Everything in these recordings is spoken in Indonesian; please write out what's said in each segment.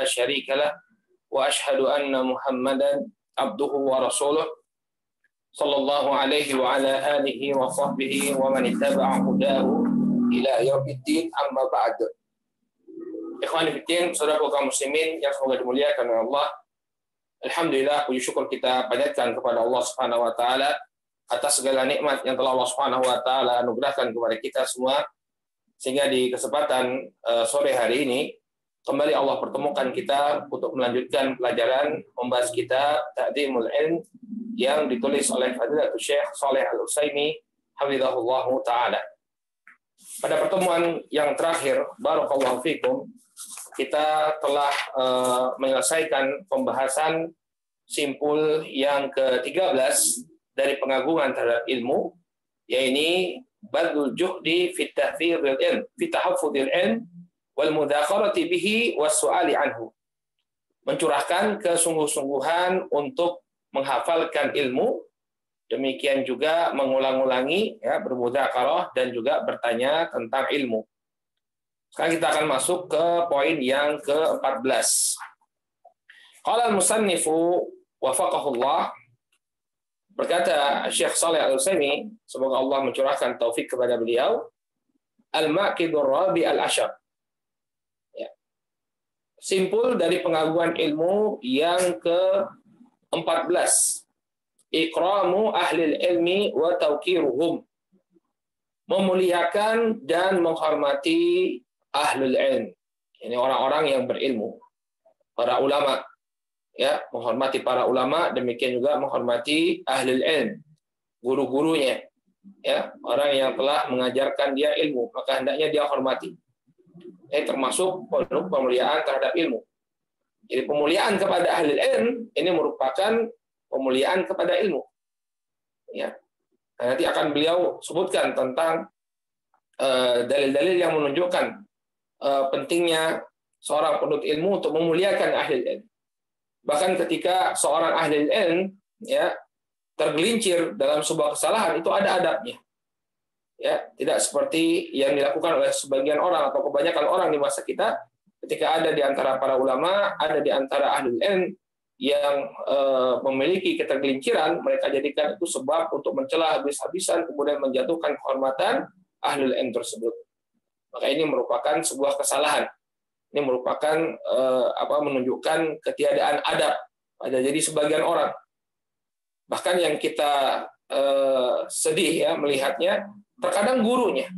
شريك له وأشهد أن محمدا عبده ورسوله صلى الله عليه وعلى آله وصحبه ومن اتبع هداه إلى يوم الدين أما بعد. Ikhwani fiddin, saudara kaum muslimin yang semoga dimuliakan oleh Allah. Alhamdulillah, puji syukur kita panjatkan kepada Allah Subhanahu wa taala atas segala nikmat yang telah Allah Subhanahu wa taala anugerahkan kepada kita semua, sehingga di kesempatan sore hari ini kembali Allah pertemukan kita untuk melanjutkan pelajaran membahas kitab Ta'dhimul Ilm yang ditulis oleh Fadilatul Syekh Shalih Al-Utsaimin hafizahullah taala. Pada pertemuan yang terakhir, barakallahu fikum, kita telah menyelesaikan pembahasan simpul yang ke-13 dari pengagungan terhadap ilmu, yaitu badlul juhdi fi tahfidhil ilm, fi tahaffudhil ilm wal mudzakarati bihi was su'ali anhu. Mencurahkan kesungguh-sungguhan untuk menghafalkan ilmu, demikian juga mengulang-ulangi, ya, bermudzakarah dan juga bertanya tentang ilmu. Sekarang kita akan masuk ke poin yang ke-14. Qala al-musannifu wafaqahullah, berkata Syekh Shalih Al-Utsaimin, semoga Allah mencurahkan taufik kepada beliau, al-maqidur rabi al-ashar. Ya. Simpul dari pengagungan ilmu yang ke-14. Ikramu ahlil ilmi wa tauqiruhum. Memuliakan dan menghormati ahlul ilm. Ini orang-orang yang berilmu, para ulama. Ya, menghormati para ulama, demikian juga menghormati ahlul ilm, guru-gurunya. Ya, orang yang telah mengajarkan dia ilmu, maka hendaknya dia hormati. Ini termasuk pemuliaan terhadap ilmu. Jadi pemuliaan kepada ahlul ilm ini merupakan pemuliaan kepada ilmu. Ya. Nanti akan beliau sebutkan tentang dalil-dalil yang menunjukkan pentingnya seorang penuntut ilmu untuk memuliakan ahli ilmu. Bahkan ketika seorang ahli ilmu, ya, tergelincir dalam sebuah kesalahan, itu ada adabnya. Ya, tidak seperti yang dilakukan oleh sebagian orang atau kebanyakan orang di masa kita, ketika ada di antara para ulama, ada di antara ahli ilmu yang memiliki ketergelinciran, mereka jadikan itu sebab untuk mencela habis-habisan, kemudian menjatuhkan kehormatan ahlul ilm tersebut. Maka ini merupakan sebuah kesalahan. Ini merupakan menunjukkan ketiadaan adab pada jadi sebagian orang. Bahkan yang kita sedih ya melihatnya, terkadang gurunya,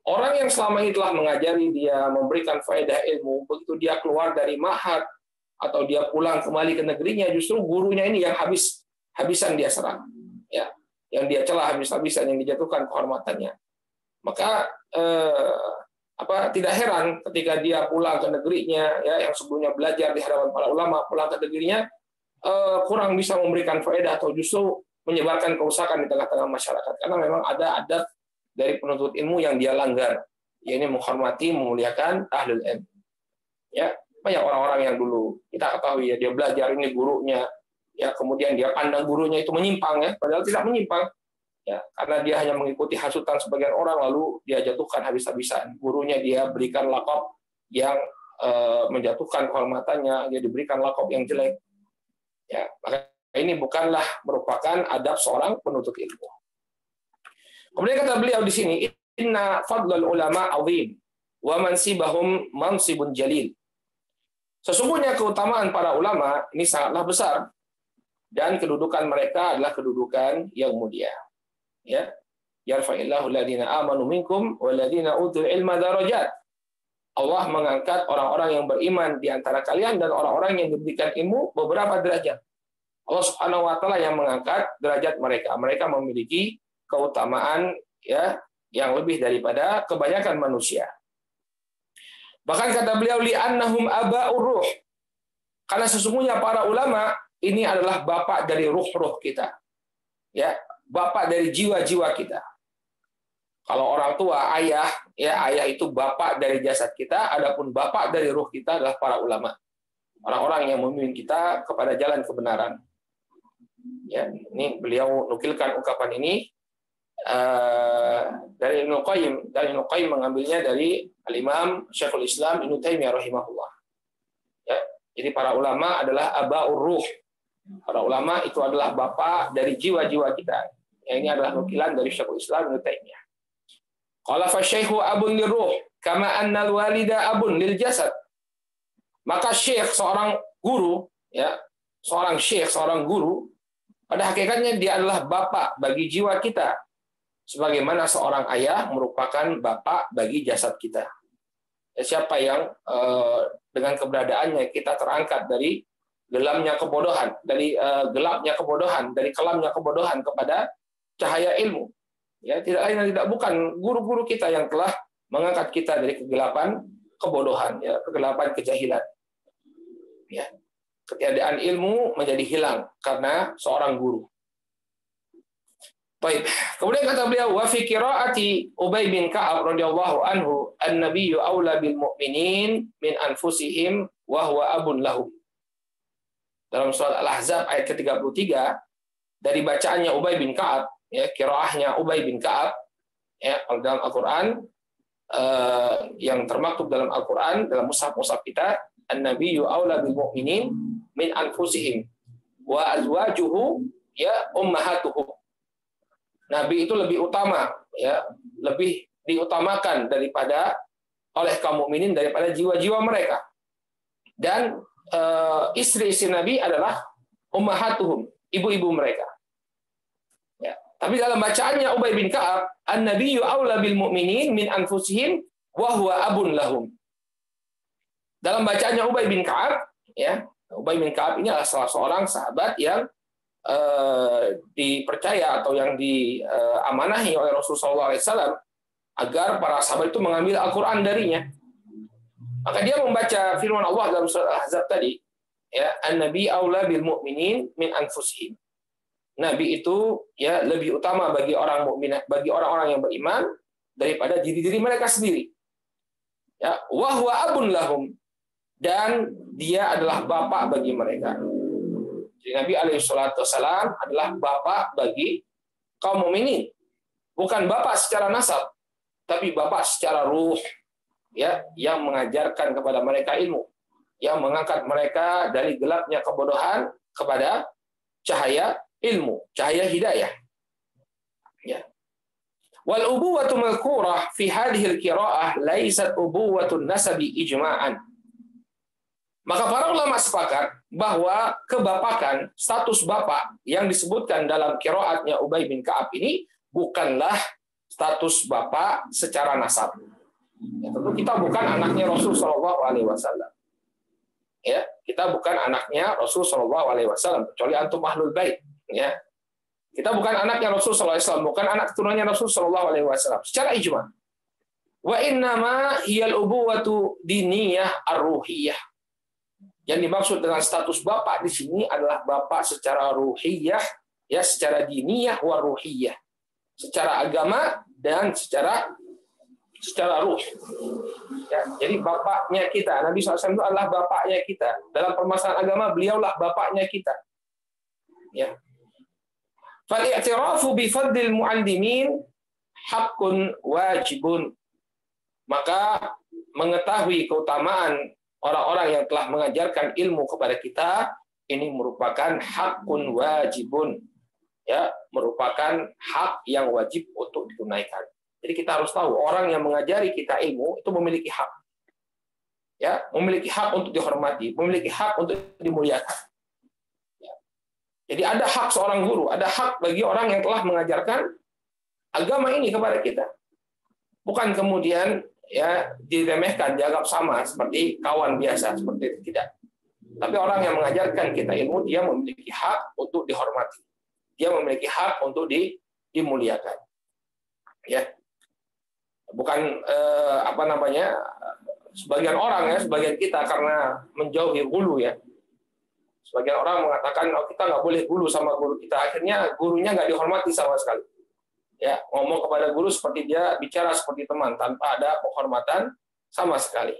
orang yang selama ini telah mengajari dia, memberikan faedah ilmu, begitu dia keluar dari ma'had atau dia pulang kembali ke negerinya, justru gurunya ini yang habis-habisan dia serang, ya, yang dia celah habis-habisan, yang dijatuhkan kehormatannya. Maka tidak heran ketika dia pulang ke negerinya, ya, yang sebelumnya belajar di hadapan para ulama, pulang ke negerinya kurang bisa memberikan faedah atau justru menyebarkan kerusakan di tengah-tengah masyarakat, karena memang ada adab dari penuntut ilmu yang dia langgar, yaitu menghormati, memuliakan ahlul ilm. Ya. Banyak orang-orang yang dulu kita ketahui ya, dia belajar ini gurunya, ya, kemudian dia pandang gurunya itu menyimpang, ya, padahal tidak menyimpang, ya, karena dia hanya mengikuti hasutan sebagian orang, lalu dia jatuhkan habis-habisan. Gurunya dia berikan laqab yang menjatuhkan kehormatannya, dia diberikan laqab yang jelek. Ya, maka ini bukanlah merupakan adab seorang penuntut ilmu. Kemudian kata beliau di sini, inna fadlal ulama azim wa mansibahum mansibun jalil. Sesungguhnya keutamaan para ulama ini sangatlah besar, dan kedudukan mereka adalah kedudukan yang mulia. Ya, yarfa'illahu alladziina aamanu minkum walladziina utul ilma darajat. Allah mengangkat orang-orang yang beriman di antara kalian dan orang-orang yang diberikan ilmu beberapa derajat. Allah Subhanahu wa taala yang mengangkat derajat mereka. Mereka memiliki keutamaan, ya, yang lebih daripada kebanyakan manusia. Bahkan kata beliau, li'annahum aba'ur ruh. Karena sesungguhnya para ulama ini adalah bapak dari ruh-ruh kita. Ya, bapak dari jiwa-jiwa kita. Kalau orang tua, ayah, ya, ayah itu bapak dari jasad kita, adapun bapak dari ruh kita adalah para ulama. Orang-orang yang memimpin kita kepada jalan kebenaran. Ya, ini beliau nukilkan ungkapan ini dari Ibnu Qayyim, dan Ibnu Qayyim mengambilnya dari Al-Imam Syekhul Islam Ibnu Taimiyah rahimahullah. Ya, Jadi para ulama adalah abaur ruh. Para ulama itu adalah bapak dari jiwa-jiwa kita. Yang ini adalah nukilan dari Syekhul Islam Ibnu Taimiyah. Qala fa syaikhu abun liruh kama annal walida abun lil jasad. Maka syekh, seorang guru, ya, seorang syekh, seorang guru, pada hakikatnya dia adalah bapak bagi jiwa kita, sebagaimana seorang ayah merupakan bapak bagi jasad kita. Ya, siapa yang dengan keberadaannya kita terangkat dari gelapnya kebodohan, dari kelamnya kebodohan kepada cahaya ilmu. Ya, tidak lain dan tidak bukan guru-guru kita yang telah mengangkat kita dari kegelapan kebodohan, ya, kegelapan kejahilan. Ya, ketiadaan ilmu menjadi hilang karena seorang guru. Baik. Kemudian kata beliau, wa fi qiraati Ubay bin Ka'ab radhiyallahu anhu, an-nabiyyu aula bil mu'minin min anfusihim wa huwa abun lahum. Dalam surat Al-Ahzab ayat ke-33, dari bacaannya Ubay bin Ka'ab, ya, qiraahnya Ubay bin Ka'ab, ya, dalam Al-Qur'an, yang termaktub dalam Al-Qur'an, dalam mushaf-mushaf kita, an-nabiyyu aula bil mu'minin min anfusihim wa azwajuhu ya ummahatuhum. Nabi itu lebih utama, ya, lebih diutamakan daripada oleh kaum mukminin daripada jiwa-jiwa mereka. Dan istri-istri Nabi adalah ummahatuhum, ibu-ibu mereka. Ya. Tapi dalam bacaannya Ubay bin Ka'ab, an-nabiyyu aula bil mu'minin min anfusihim wa huwa abun lahum. Dalam bacaannya Ubay bin Ka'ab, ya, Ubay bin Ka'ab ini adalah salah seorang sahabat yang dipercaya atau yang diamanahi oleh Rasulullah SAW agar para sahabat itu mengambil Al-Quran darinya. Maka dia membaca firman Allah dalam surat Al-Ahzab tadi, ya, an-nabi aula bil mu'minin min anfusihim. Nabi itu, ya, lebih utama bagi orang mukmin, bagi orang-orang yang beriman daripada diri-diri mereka sendiri. Ya, wa huwa abun lahum, dan dia adalah bapak bagi mereka. Jadi Nabi alaihissalam adalah bapak bagi kaum mukminin, bukan bapak secara nasab, tapi bapak secara ruh, ya, yang mengajarkan kepada mereka ilmu, yang mengangkat mereka dari gelapnya kebodohan kepada cahaya ilmu, cahaya hidayah. Ya. Wal ubuwatu madhkurah fi hadhihi al-qira'ah laysat ubuwatun nasabi ijma'an. Maka para ulama sepakat bahwa kebapakan, status bapak yang disebutkan dalam qiraatnya Ubay bin Ka'ab ini bukanlah status bapak secara nasab. Ya, tentu kita bukan anaknya Rasul Shallallahu Alaihi Wasallam. Ya, kita bukan anaknya Rasul Shallallahu Alaihi Wasallam, kecuali antum ahlul bait. Ya, kita bukan anaknya Rasul Shallallahu Alaihi Wasallam, bukan anak keturunannya Rasul Shallallahu Alaihi Wasallam. Secara ijma. Wa innama hiyal ubuwatu diniyah ar-ruhiyah. Yang dimaksud dengan status bapak di sini adalah bapak secara ruhiyah, ya, secara diniyah wa ruhiyah, secara agama dan secara ruh. Ya, jadi bapaknya kita, Nabi SAW itu adalah bapaknya kita. Dalam permasalahan agama, beliaulah bapaknya kita. Ya. Fal-i'tirafu bi fadlil mu'allimin haqqun wajibun. Maka mengetahui keutamaan orang-orang yang telah mengajarkan ilmu kepada kita ini merupakan hakun wajibun, ya, merupakan hak yang wajib untuk ditunaikan. Jadi kita harus tahu orang yang mengajari kita ilmu itu memiliki hak, ya, memiliki hak untuk dihormati, memiliki hak untuk dimuliakan. Ya. Jadi ada hak seorang guru, ada hak bagi orang yang telah mengajarkan agama ini kepada kita, bukan kemudian, ya, diremehkan, dianggap sama seperti kawan biasa, seperti itu, tidak. Tapi orang yang mengajarkan kita ilmu, dia memiliki hak untuk dihormati, dia memiliki hak untuk dimuliakan. Ya, bukan sebagian orang, ya, sebagian kita karena menjauhi gulu, ya. Sebagian orang mengatakan, oh, kita nggak boleh gulu sama guru kita, akhirnya gurunya nggak dihormati sama sekali. Ya, ngomong kepada guru seperti dia bicara seperti teman tanpa ada penghormatan sama sekali.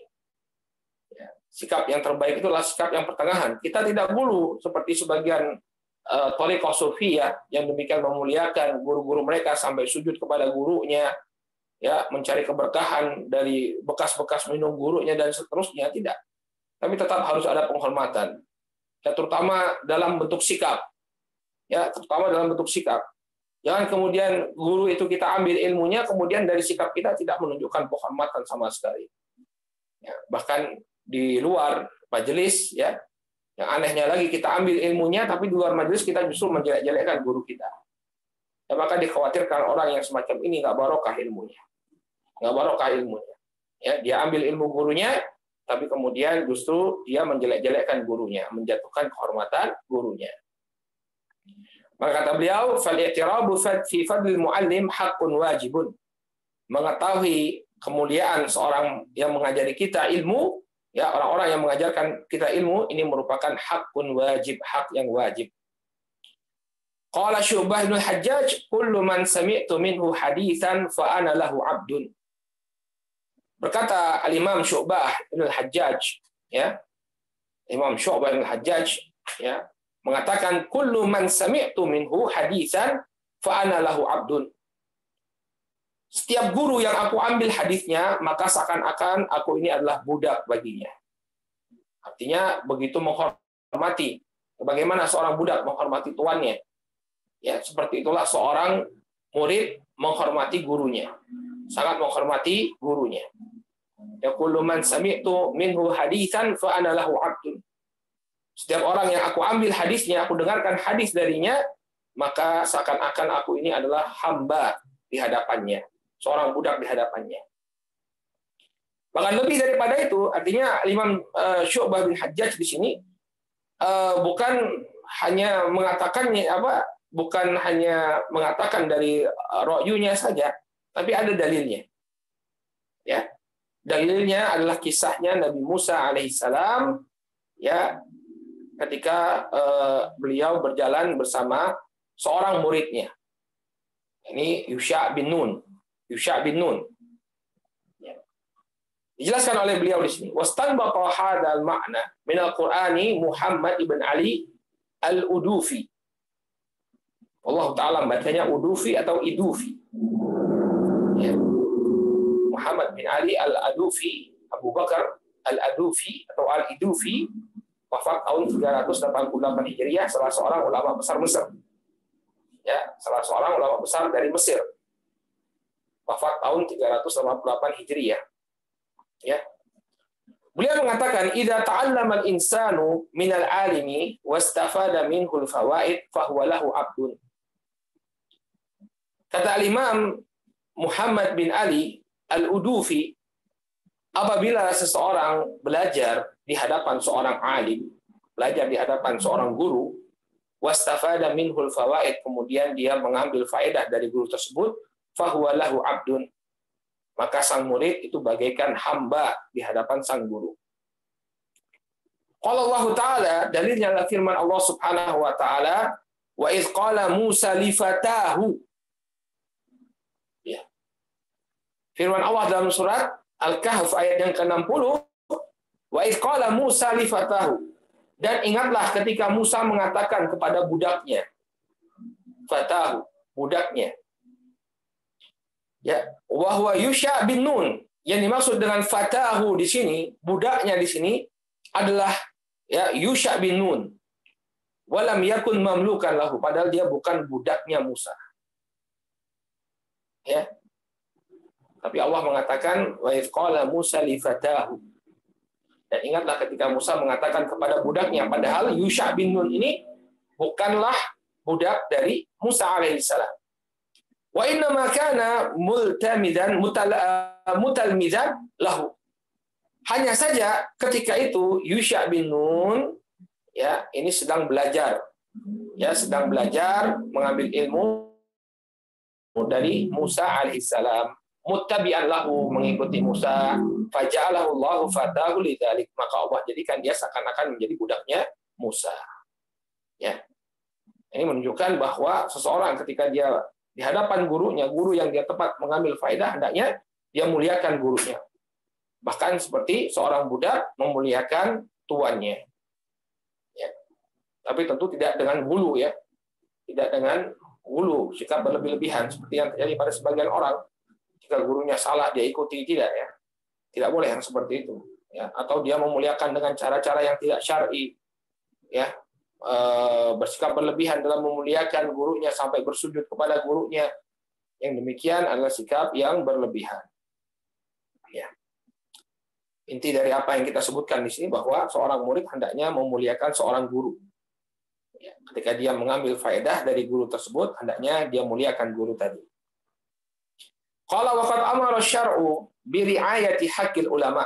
Ya, sikap yang terbaik itulah sikap yang pertengahan. Kita tidak gulu seperti sebagian thariqah sufiyah yang demikian memuliakan guru-guru mereka sampai sujud kepada gurunya, ya, mencari keberkahan dari bekas-bekas minum gurunya dan seterusnya. Tidak. tapi tetap harus ada penghormatan. Ya, terutama dalam bentuk sikap. Ya, terutama dalam bentuk sikap. Jangan kemudian guru itu kita ambil ilmunya, kemudian dari sikap kita tidak menunjukkan penghormatan sama sekali. Ya, bahkan di luar majelis, ya, yang anehnya lagi kita ambil ilmunya, tapi di luar majelis kita justru menjelek-jelekkan guru kita. Ya, maka dikhawatirkan orang yang semacam ini nggak barokah ilmunya, nggak barokah ilmunya. Ya, dia ambil ilmu gurunya, tapi kemudian justru dia menjelek-jelekkan gurunya, menjatuhkan kehormatan gurunya. Maka kata beliau, fal-i'tirabu fi fadlil muallim haqqun wajibun. Mengetahui kemuliaan seorang yang mengajari kita ilmu, ya, orang-orang yang mengajarkan kita ilmu ini merupakan haqqun wajib, hak yang wajib. Qala Syu'bah bin Hajjaj, kullu man sami'tu minhu haditsan fa ana lahu 'abdun. Berkata Al-Imam Syu'bah bin Hajjaj, ya. Imam Syu'bah bin Hajjaj, ya, mengatakan kullu man sami'tu minhu haditsan fa ana lahu 'abdun. Setiap guru yang aku ambil hadisnya, maka seakan-akan aku ini adalah budak baginya. Artinya begitu menghormati. Bagaimana seorang budak menghormati tuannya? Ya, seperti itulah seorang murid menghormati gurunya. Sangat menghormati gurunya. Ya, kullu man sami'tu minhu haditsan fa ana lahu 'abdun. Setiap orang yang aku ambil hadisnya, aku dengarkan hadis darinya, maka seakan-akan aku ini adalah hamba di hadapannya, seorang budak di hadapannya. Bahkan lebih daripada itu, artinya Imam Syu'bah bin Hajjaj di sini bukan hanya mengatakannya bukan hanya mengatakan dari ro'yunya saja, tapi ada dalilnya. Ya, dalilnya adalah kisahnya Nabi Musa alaihissalam, ya, ketika beliau berjalan bersama seorang muridnya. Ini Yusha bin Nun. Yusha bin Nun. Ya. Dijelaskan oleh beliau di sini. Wastanbata hadzal ma'na min al-Qur'ani Muhammad ibn Ali al-Udufi. Allah Ta'ala bacanya Udufi atau Idufi. Ya. Muhammad bin Ali al-Adufi, Abu Bakar al-Adufi atau al-Idufi, wafat tahun 388 Hijriah, salah seorang ulama besar Mesir. Ya, salah seorang ulama besar dari Mesir. Wafat tahun 388 Hijriah. Ya. Beliau mengatakan, "Idza ta'allama al-insanu minal 'alimi wastafada minhu al-fawaid fa huwa lahu 'abdun." Kata Imam Muhammad bin Ali al-Udufi, apabila seseorang belajar di hadapan seorang alim, belajar di hadapan seorang guru, wastafada minhul fawaid, kemudian dia mengambil faedah dari guru tersebut, fahuwa lahu 'abdun, maka sang murid itu bagaikan hamba di hadapan sang guru. Qala Allah Ta'ala, dalilnya adalah firman Allah Subhanahu wa taala, wa idz qala Musa li fatahu. Ya. Firman Allah dalam surat Al-Kahf ayat yang ke-60, wa idz qala Musa li fatahu. Dan ingatlah ketika Musa mengatakan kepada budaknya, fatahu, budaknya. Ya, wa huwa Yusha bin Nun. Yang dimaksud dengan fatahu di sini, budaknya di sini adalah, ya, Yusha bin Nun. Walam yakun mamlukan lahu, padahal dia bukan budaknya Musa. Ya. Tapi Allah mengatakan wa idz qala Musa li fatahu. Dan ingatlah ketika Musa mengatakan kepada budaknya, padahal Yusha bin Nun ini bukanlah budak dari Musa alaihissalam. Wa inna ma kana multamidan mutalmizan lahu. Hanya saja ketika itu Yusha bin Nun, ya, ini sedang belajar. Ya, sedang belajar mengambil ilmu dari Musa alaihissalam. Muttabi'an lahu, mengikuti Musa, faja'alahu Allahu fatahu lidzalik, maka Allah jadikan dia seakan-akan menjadi budaknya Musa. Ya. Ini menunjukkan bahwa seseorang ketika dia di hadapan gurunya, guru yang dia tepat mengambil faedah, hendaknya dia muliakan gurunya. Bahkan seperti seorang budak memuliakan tuannya. Ya. Tapi tentu tidak dengan hulu, ya. Tidak dengan hulu, sikap berlebih-lebihan seperti yang terjadi pada sebagian orang. Jika gurunya salah dia ikuti, tidak, ya. Tidak boleh yang seperti itu. ya, atau dia memuliakan dengan cara-cara yang tidak syar'i, ya, bersikap berlebihan dalam memuliakan gurunya sampai bersujud kepada gurunya, yang demikian adalah sikap yang berlebihan. Ya. Inti dari apa yang kita sebutkan di sini bahwa seorang murid hendaknya memuliakan seorang guru. Ya, ketika dia mengambil faedah dari guru tersebut, hendaknya dia muliakan guru tadi. Qala waqad amara syar'u bi ri'ayati haqqil ulama.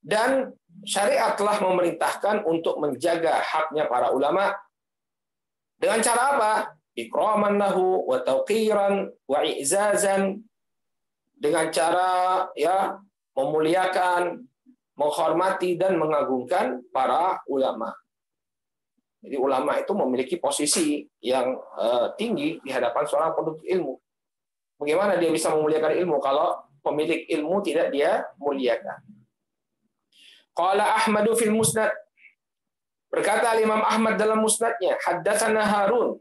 Dan syariat telah memerintahkan untuk menjaga haknya para ulama dengan cara apa? Ikraman lahu wa tauqiran wa i'zazan, dengan cara ya memuliakan, menghormati dan mengagungkan para ulama. Jadi ulama itu memiliki posisi yang tinggi di hadapan seorang penuntut ilmu. Bagaimana dia bisa memuliakan ilmu kalau pemilik ilmu tidak dia muliakan? Qala Ahmadu fil Musnad. Berkata Imam Ahmad dalam Musnadnya, haddatsana Harun,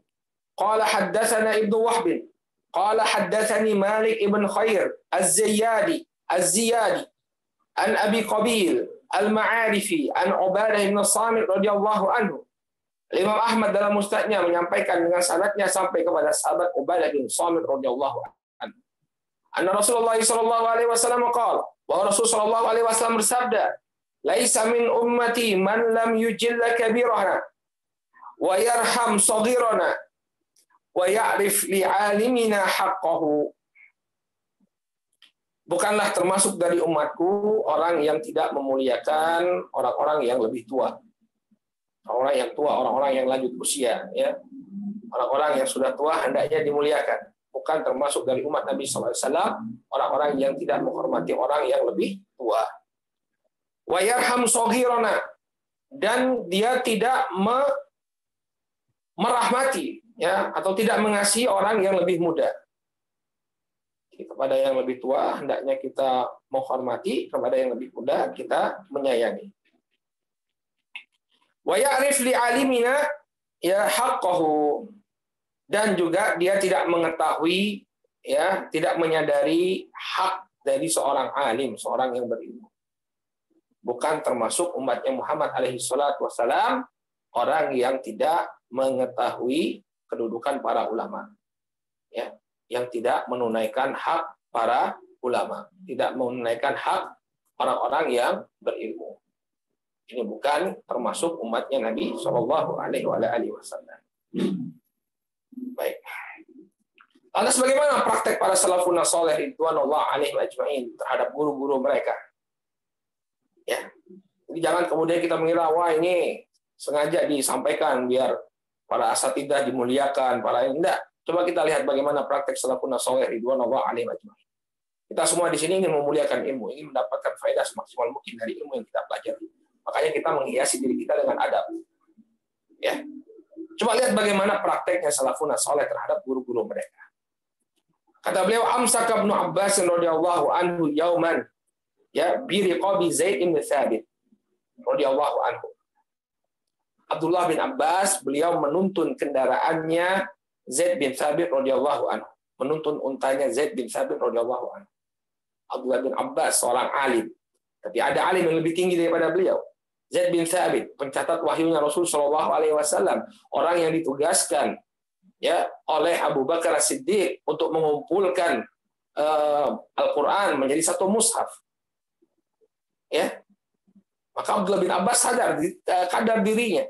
qala haddatsana Ibnu Wahb, qala haddatsani Malik ibn Khair Az-Ziyadi an Abi Qabil Al-Ma'arifi an Ubadah bin Samit radhiyallahu anhu. Imam Ahmad dalam Musnadnya menyampaikan dengan sanadnya sampai kepada sahabat Ubadah bin Samit radhiyallahu anhu. Anna Rasulullah sallallahu alaihi wasallam qala, bahwa Rasul sallallahu alaihi wasallam bersabda, laisa min ummati man lam yujilla kabirana wa yarham saghirana wa ya'rif li'alimina haqqahu. Bukanlah termasuk dari umatku orang yang tidak memuliakan orang-orang yang lebih tua. Orang yang tua, orang-orang yang lanjut usia, ya. Orang-orang yang sudah tua hendaknya dimuliakan. Bukan termasuk dari umat Nabi SAW orang-orang yang tidak menghormati orang yang lebih tua. Wa yarham saghirana, dan dia tidak merahmati, ya, atau tidak mengasihi orang yang lebih muda. Jadi, kepada yang lebih tua hendaknya kita menghormati, kepada yang lebih muda kita menyayangi. Wa ya'rif li'alimina ya haqqahu, dan juga dia tidak mengetahui, ya, tidak menyadari hak dari seorang alim, seorang yang berilmu. Bukan termasuk umatnya Muhammad alaihi salatu wassalam orang yang tidak mengetahui kedudukan para ulama, ya, yang tidak menunaikan hak para ulama, tidak menunaikan hak orang-orang yang berilmu. Ini bukan termasuk umatnya Nabi Shallallahu Alaihi Wasallam. Baik. Lantas bagaimana praktek para salafun saleh ridwanullah alaihim ajma'in terhadap guru-guru mereka? Ya. Jadi jangan kemudian kita mengira, wah ini sengaja disampaikan biar para asatidzah dimuliakan, para ini enggak. Coba kita lihat bagaimana praktek salafun saleh ridwanullah alaihim ajma'in. Kita semua di sini ingin memuliakan ilmu, ingin mendapatkan faedah semaksimal mungkin dari ilmu yang kita pelajari. Makanya kita menghiasi diri kita dengan adab. Ya. Coba lihat bagaimana prakteknya salafun saleh terhadap guru-guru mereka. Kata beliau, amsaka Ibnu Abbas radhiyallahu anhu yauman, ya, bi riqabi Zaid bin Thabit radhiyallahu anhu. Abdullah bin Abbas, beliau menuntun kendaraannya Zaid bin Thabit radhiyallahu anhu, menuntun untanya Zaid bin Thabit radhiyallahu anhu. Abdullah bin Abbas seorang alim, tapi ada alim yang lebih tinggi daripada beliau. Zaid bin Thabit, pencatat wahyunya Rasul Shallallahu Alaihi Wasallam, orang yang ditugaskan, ya, oleh Abu Bakar As-Siddiq untuk mengumpulkan Al-Quran menjadi satu mushaf. Ya, maka Abdullah bin Abbas kadar dirinya.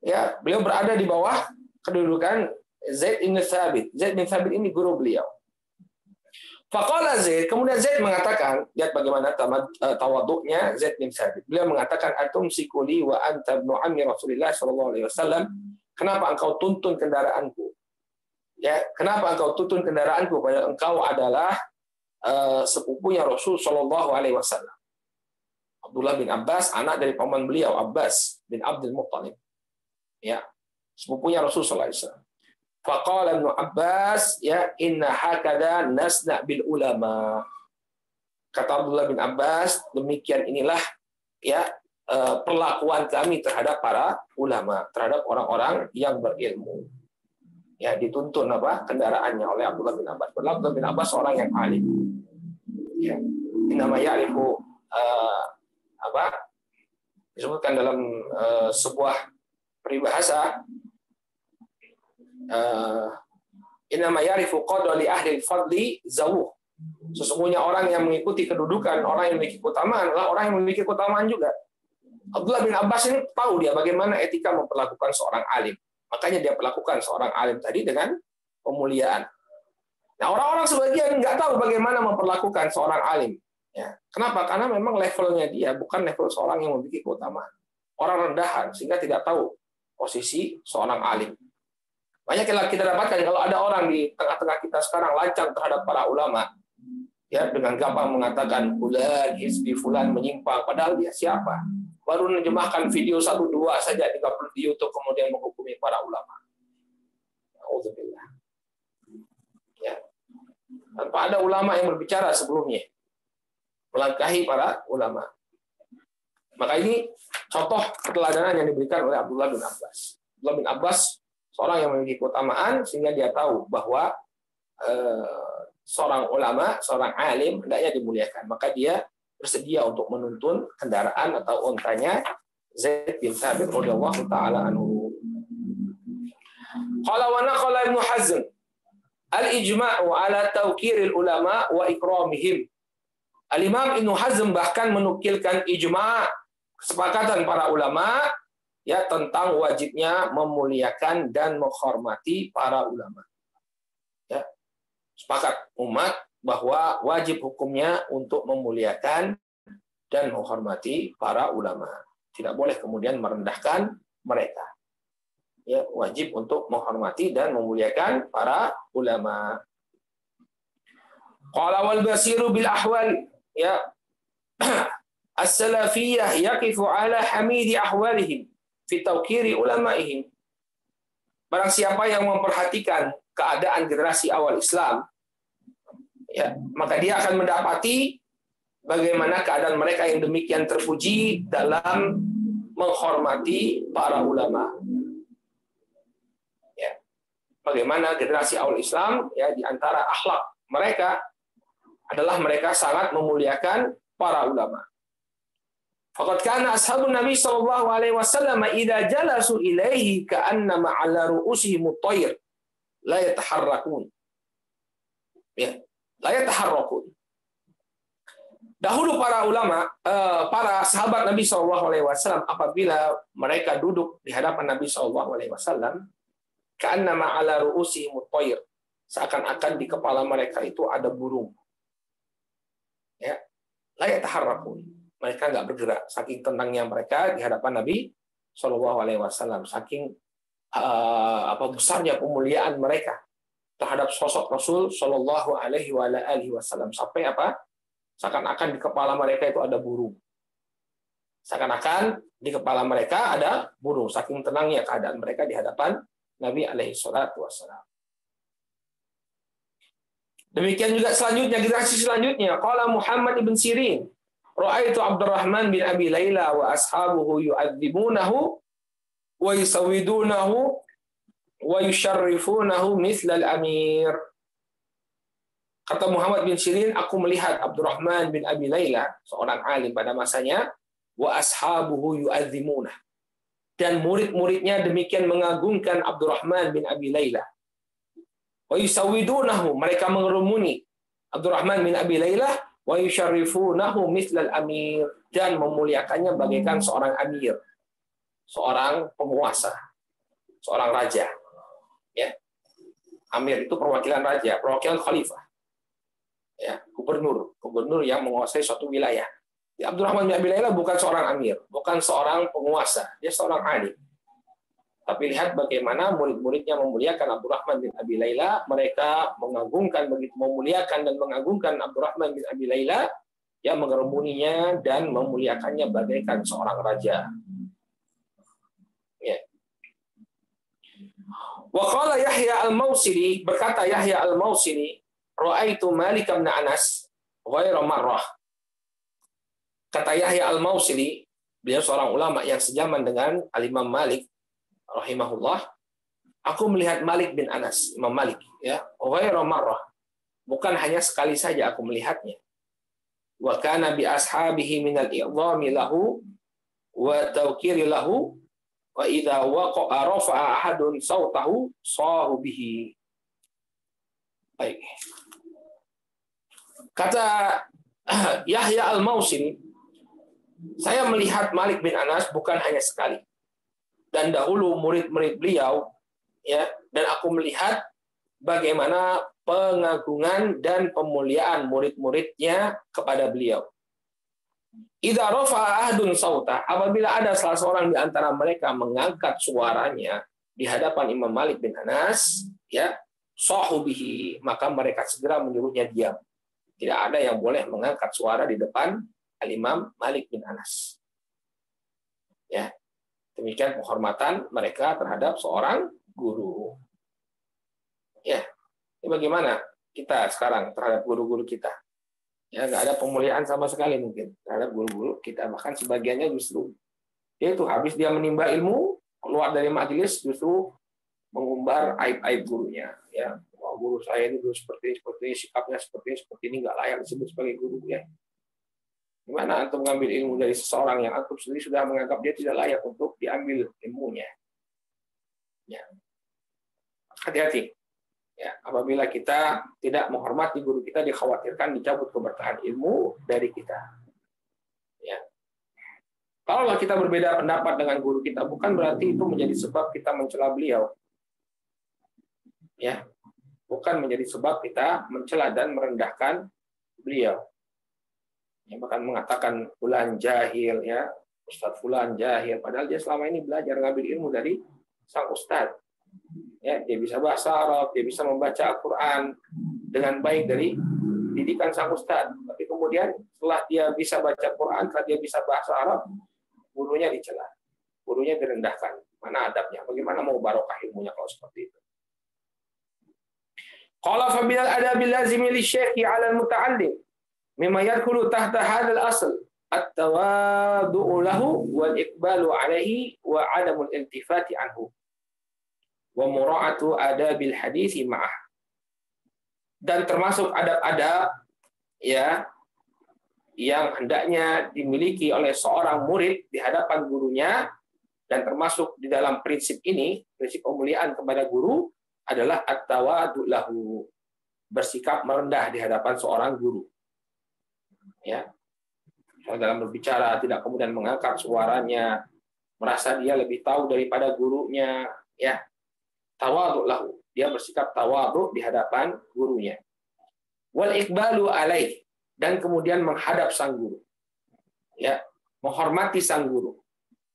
Ya, beliau berada di bawah kedudukan Zaid bin Thabit. Zaid bin Thabit ini guru beliau. Faqala Zaid, kemudian Zaid mengatakan, lihat bagaimana tawaduknya Zaid bin Thabit. Beliau mengatakan, atum sikuli wa anta ibnu ammi Rasulillah sallallahu alaihi wasallam. Kenapa engkau tuntun kendaraanku? Ya, kenapa engkau tuntun kendaraanku? Padahal engkau adalah sepupunya Rasul sallallahu alaihi wasallam. Abdullah bin Abbas, anak dari paman beliau Abbas bin Abdul Muttalib. Ya, sepupunya Rasul sallallahu alaihi wasallam. Faqala Ibnu Abbas, ya, inna hakada nasna bil ulama. Kata Abdullah bin Abbas, demikian inilah, ya, perlakuan kami terhadap para ulama, terhadap orang-orang yang berilmu. Ya, dituntun apa? Kendaraannya oleh Abdullah bin Abbas. Abdullah bin Abbas seorang yang alim. Ya, nama ya'rifu disebutkan dalam sebuah peribahasa, innama ya'rifu qadra li ahli al-fadli zawuh. Sesungguhnya orang yang mengikuti kedudukan, orang yang memiliki keutamaan adalah orang yang memiliki keutamaan juga. Abdullah bin Abbas ini tahu dia bagaimana etika memperlakukan seorang alim. Makanya dia perlakukan seorang alim tadi dengan pemuliaan. Nah, orang-orang sebagian nggak tahu bagaimana memperlakukan seorang alim. Ya. Kenapa? Karena memang levelnya dia bukan level seorang yang memiliki keutamaan. Orang rendahan sehingga tidak tahu posisi seorang alim. Banyak yang kita dapatkan kalau ada orang di tengah-tengah kita sekarang lancang terhadap para ulama, ya dengan gampang mengatakan fulan hizbi fulan menyimpang, padahal dia siapa? Baru menerjemahkan video 1-2 saja di YouTube kemudian menghukumi para ulama. Auzubillah. Ya. Tanpa ada ulama yang berbicara sebelumnya melangkahi para ulama. Maka ini contoh keteladanan yang diberikan oleh Abdullah bin Abbas. Abdullah bin Abbas seorang yang memiliki keutamaan sehingga dia tahu bahwa seorang ulama, seorang alim hendaknya dimuliakan. Maka dia bersedia untuk menuntun kendaraan atau untanya Zaid bin Thabit radhiyallahu taala anhu. Qala wa naqala Ibnu Hazm al-ijma'u ala tawqiril ulama wa ikramihim. Al-Imam Ibnu Hazm bahkan menukilkan ijma', kesepakatan para ulama ya tentang wajibnya memuliakan dan menghormati para ulama. Ya. Sepakat umat bahwa wajib hukumnya untuk memuliakan dan menghormati para ulama. Tidak boleh kemudian merendahkan mereka. Ya, wajib untuk menghormati dan memuliakan para ulama. Qala wal basiru bil ahwal, ya. As-salafiyah yaqifu ala hamidi ahwalihim fi tawqiri ulamaihim. Barang siapa yang memperhatikan keadaan generasi awal Islam, ya, maka dia akan mendapati bagaimana keadaan mereka yang demikian terpuji dalam menghormati para ulama. Ya. Bagaimana generasi awal Islam, ya, di antara akhlak mereka adalah mereka sangat memuliakan para ulama. Faqad kana ashabun Nabi sallallahu alaihi wasallam idza jalasu ilaihi ka'annama 'ala ru'usihim at-tayr la yataharrakun. Ya, la yataharrakun. Dahulu para ulama, para sahabat Nabi sallallahu alaihi wasallam apabila mereka duduk di hadapan Nabi sallallahu alaihi wasallam, ka'annama 'ala ru'usihim at-tayr, seakan-akan di kepala mereka itu ada burung. Ya, la yataharrakun. Mereka nggak bergerak, saking tenangnya mereka di hadapan Nabi Shallallahu Alaihi Wasallam, saking besarnya pemuliaan mereka terhadap sosok Rasul Shallallahu Alaihi Wasallam, sampai seakan-akan di kepala mereka itu ada burung, seakan-akan di kepala mereka ada burung, saking tenangnya keadaan mereka di hadapan Nabi Alaihi Wasallam. Demikian juga selanjutnya, generasi selanjutnya, qala Muhammad ibn Sirin, ra'aitu Abdurrahman bin Abi Layla wa ashabuhu yu'adzibunahu wa yusawwidunahu wa yusharrifunahu mithla al-amir. Kata Muhammad bin Sirin, aku melihat Abdurrahman bin Abi Layla, seorang alim pada masanya, wa ashabuhu yu'adzimunah, dan murid-muridnya demikian mengagungkan Abdurrahman bin Abi Layla. Wa yusawwidunahu, mereka mengerumuni Abdurrahman bin Abi Layla, wa yusyarrifunahu mithlal amir, dan memuliakannya bagaikan seorang amir, seorang penguasa, seorang raja. Ya. Amir itu perwakilan raja, perwakilan khalifah. Ya, gubernur yang menguasai suatu wilayah. Ya, Abdurrahman bin Abi Layla bukan seorang amir, bukan seorang penguasa, dia seorang alim. Tapi lihat bagaimana murid-muridnya memuliakan Abdurrahman bin Abi Layla, mereka mengagungkan, begitu memuliakan dan mengagungkan Abdurrahman bin Abi Layla, yang mengerumuninya dan memuliakannya bagaikan seorang raja. Ya. Wa qala Yahya al-Mausili, berkata Yahya al-Mausili, ra'aitu Malik bin Anas ghaira marrah. Kata Yahya al-Mausili, beliau seorang ulama yang sejaman dengan Al-Imam Malik rahimahullah, aku melihat Malik bin Anas, Imam Malik, ya, ghaira marrah, bukan hanya sekali saja aku melihatnya. wa kana bi ashabihi min al-i'dhami lahu wa tawqiri lahu wa idza waqa'a rafa'a ahadun sautahu sahu bihi. Baik. Kata Yahya Al-Mausili, saya melihat Malik bin Anas bukan hanya sekali, dan dahulu murid-murid beliau, ya, dan aku melihat bagaimana pengagungan dan pemuliaan murid-muridnya kepada beliau. Idza rafa'a ahadun sauta, apabila ada salah seorang di antara mereka mengangkat suaranya di hadapan Imam Malik bin Anas, ya, sahubihi, maka mereka segera menyuruhnya diam. Tidak ada yang boleh mengangkat suara di depan Al-Imam Malik bin Anas. Ya. Demikian penghormatan mereka terhadap seorang guru. Ya. Ini bagaimana kita sekarang terhadap guru-guru kita? Ya, nggak ada pemuliaan sama sekali mungkin terhadap guru-guru kita. Bahkan sebagiannya justru dia itu habis dia menimba ilmu, keluar dari majelis justru mengumbar aib-aib gurunya. Ya, oh, guru saya ini dulu seperti ini, sikapnya seperti ini, nggak layak disebut sebagai guru. Ya. Gimana antum mengambil ilmu dari seseorang yang antum sendiri sudah menganggap dia tidak layak untuk diambil ilmunya? Ya. Hati-hati. Ya, apabila kita tidak menghormati guru kita, dikhawatirkan dicabut keberkahan ilmu dari kita. Ya. Kalau kita berbeda pendapat dengan guru kita, bukan berarti itu menjadi sebab kita mencela beliau. Ya, bukan menjadi sebab kita mencela dan merendahkan beliau. Ya, bahkan mengatakan fulan jahil, ya, Ustadz fulan jahil, padahal dia selama ini belajar ngambil ilmu dari sang ustadz. Ya, dia bisa bahasa Arab, dia bisa membaca Al-Quran dengan baik dari didikan sang ustadz. Tapi kemudian setelah dia bisa baca Quran, setelah dia bisa bahasa Arab, gurunya dicela, gurunya direndahkan. Mana adabnya? Bagaimana mau barokah ilmunya kalau seperti itu? Qala fa bil adabil lazimi li syekhi 'ala al-muta'allim mimma yadkhulu tahta hadzal asl at-tawadu'u lahu wal iqbalu 'alaihi wa 'adamul iltifati anhu wa mura'atu adabil hadisi ma'ah. Dan termasuk adab-adab, ya, yang hendaknya dimiliki oleh seorang murid di hadapan gurunya, dan termasuk di dalam prinsip ini, prinsip pemuliaan kepada guru adalah at-tawadu lahu, bersikap merendah di hadapan seorang guru. Ya. Dalam berbicara tidak kemudian mengangkat suaranya, merasa dia lebih tahu daripada gurunya, ya. Tawadhu lahu, dia bersikap tawadhu di hadapan gurunya. Wal iqbalu alaih, dan kemudian menghadap sang guru. Ya, menghormati sang guru.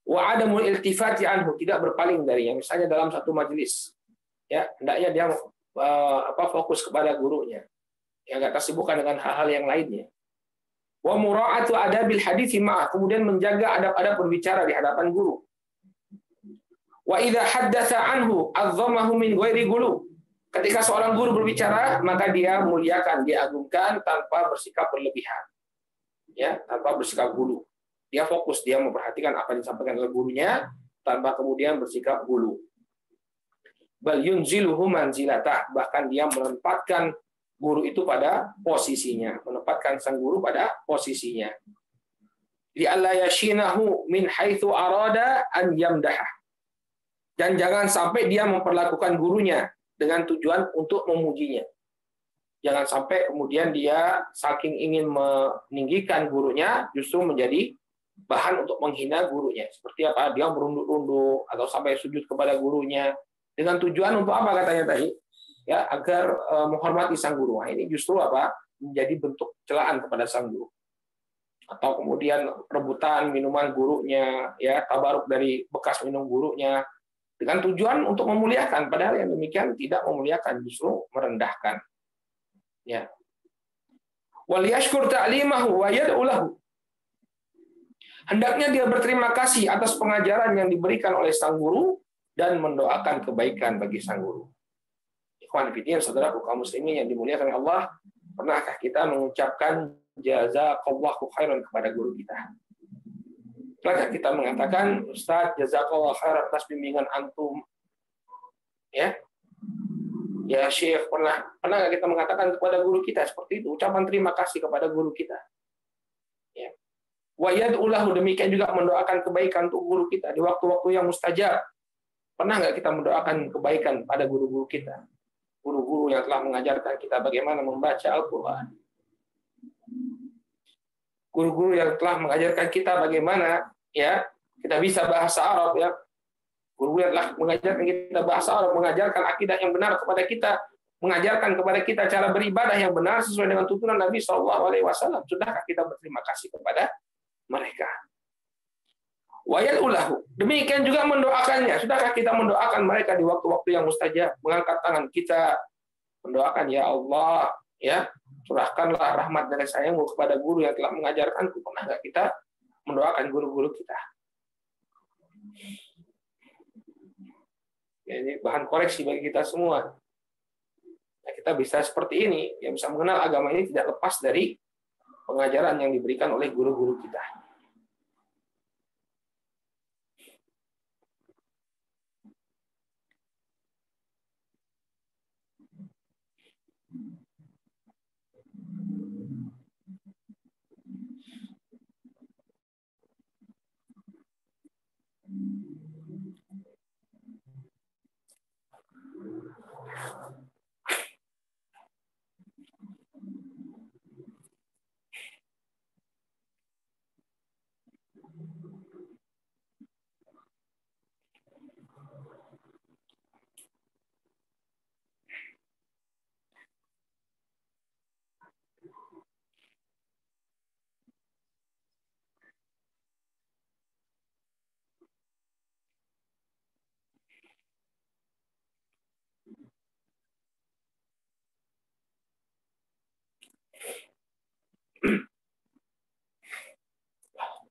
Wa adamul iltifati anhu, tidak berpaling darinya. Misalnya dalam satu majelis, ya, hendaknya dia fokus kepada gurunya. Ya, enggak tersibukkan dengan hal-hal yang lainnya. Wa mura'atu adabil hadithi ma'ah, kemudian menjaga adab-adab berbicara di hadapan guru. Wa idza haddatsa anhu azzamahu min ghairi gulu. Ketika seorang guru berbicara, maka dia muliakan, dia agungkan tanpa bersikap berlebihan. Ya, tanpa bersikap gulu. Dia fokus, dia memperhatikan apa yang disampaikan oleh gurunya tanpa kemudian bersikap gulu. Bal yunziluhu manzilatah, bahkan dia menempatkan guru itu pada posisinya, menempatkan sang guru pada posisinya. Li alla yashinahu min haitsu arada an yamdahah. Dan jangan sampai dia memperlakukan gurunya dengan tujuan untuk memujinya. Jangan sampai kemudian dia saking ingin meninggikan gurunya, justru menjadi bahan untuk menghina gurunya. Seperti apa? Dia merunduk-runduk atau sampai sujud kepada gurunya. Dengan tujuan untuk apa katanya tadi? Ya, agar menghormati sang guru. Nah, ini justru apa? Menjadi bentuk celaan kepada sang guru. Atau kemudian rebutan minuman gurunya, ya, tabaruk dari bekas minum gurunya, dengan tujuan untuk memuliakan, padahal yang demikian tidak memuliakan, justru merendahkan. Ya. Wal yashkur ta'limahu wa yad'u lahu. Hendaknya dia berterima kasih atas pengajaran yang diberikan oleh sang guru dan mendoakan kebaikan bagi sang guru. Ikhwan fillah, saudara kaum muslimin yang dimuliakan Allah, pernahkah kita mengucapkan jazakallahu khairan kepada guru kita? Pernah kita mengatakan, Ustaz, jazakallah khair atas bimbingan antum. Ya, ya Syekh, pernah nggak kita mengatakan kepada guru kita seperti itu, ucapan terima kasih kepada guru kita? Wa yad'ulahu, demikian juga mendoakan kebaikan untuk guru kita di waktu-waktu yang mustajab. Pernah nggak kita mendoakan kebaikan pada guru-guru kita? Guru-guru yang telah mengajarkan kita bagaimana membaca Al-Quran. Guru-guru yang telah mengajarkan kita bagaimana ya kita bisa bahasa Arab ya. Guru-guru yang telah mengajarkan kita bahasa Arab, mengajarkan akidah yang benar kepada kita, mengajarkan kepada kita cara beribadah yang benar sesuai dengan tuntunan Nabi SAW. Sudahkah kita berterima kasih kepada mereka? Wayal ulahu, demikian juga mendoakannya. Sudahkah kita mendoakan mereka di waktu-waktu yang mustajab? Mengangkat tangan kita, mendoakan, ya Allah, ya curahkanlah rahmat dan sayangmu kepada guru yang telah mengajarkanku. Pernah nggak kita mendoakan guru-guru kita? Ya, ini bahan koreksi bagi kita semua. Nah, kita bisa seperti ini, yang bisa mengenal agama ini tidak lepas dari pengajaran yang diberikan oleh guru-guru kita.